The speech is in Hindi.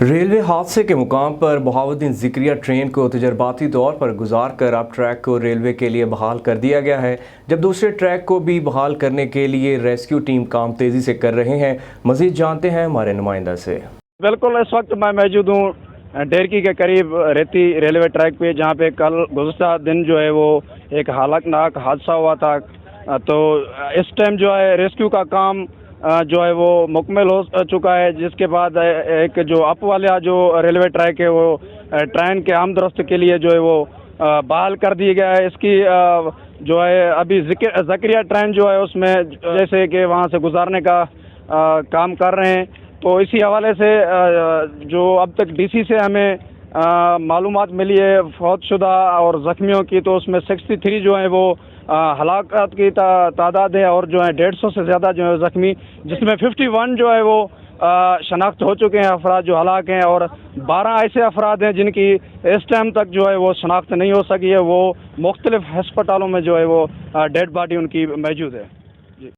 रेलवे हादसे के मुकाम पर बहाउद्दीन ज़िक्रिया ट्रेन को तजर्बाती तौर पर गुजार कर अब ट्रैक को रेलवे के लिए बहाल कर दिया गया है, जब दूसरे ट्रैक को भी बहाल करने के लिए रेस्क्यू टीम काम तेज़ी से कर रहे हैं। मज़ीद जानते हैं हमारे नुमाइंदा से। बिल्कुल, इस वक्त मैं मौजूद हूँ डेरकी के करीब रेती रेलवे ट्रैक पे, जहाँ पे कल गुज़श्ता दिन जो है वो एक हालकनाक हादसा हुआ था। तो इस टाइम जो है रेस्क्यू का काम जो है वो मुकम्मल हो चुका है, जिसके बाद एक जो अप वाला जो रेलवे ट्रैक है वो ट्रेन के आमदरफ्त के लिए जो है वो बहाल कर दिया गया है। इसकी जो है अभी ज़िक्रिया ट्रेन जो है उसमें जैसे कि वहाँ से गुजारने का काम कर रहे हैं। तो इसी हवाले से जो अब तक डीसी से हमें मालूमात मिली है फौतशुदा और ज़ख्मियों की, तो उसमें 63 जो है वो हलाकत की तादाद है और जो है 150 से ज़्यादा जो है ज़ख्मी, जिसमें 51 जो है वो शनाख्त हो चुके हैं अफराद जो हलाक हैं, और 12 ऐसे अफराद हैं जिनकी इस टाइम तक जो है वो शनाख्त नहीं हो सकी है। वो मुख्तलिफ हस्पतालों में जो है वो डेड बॉडी उनकी मौजूद है।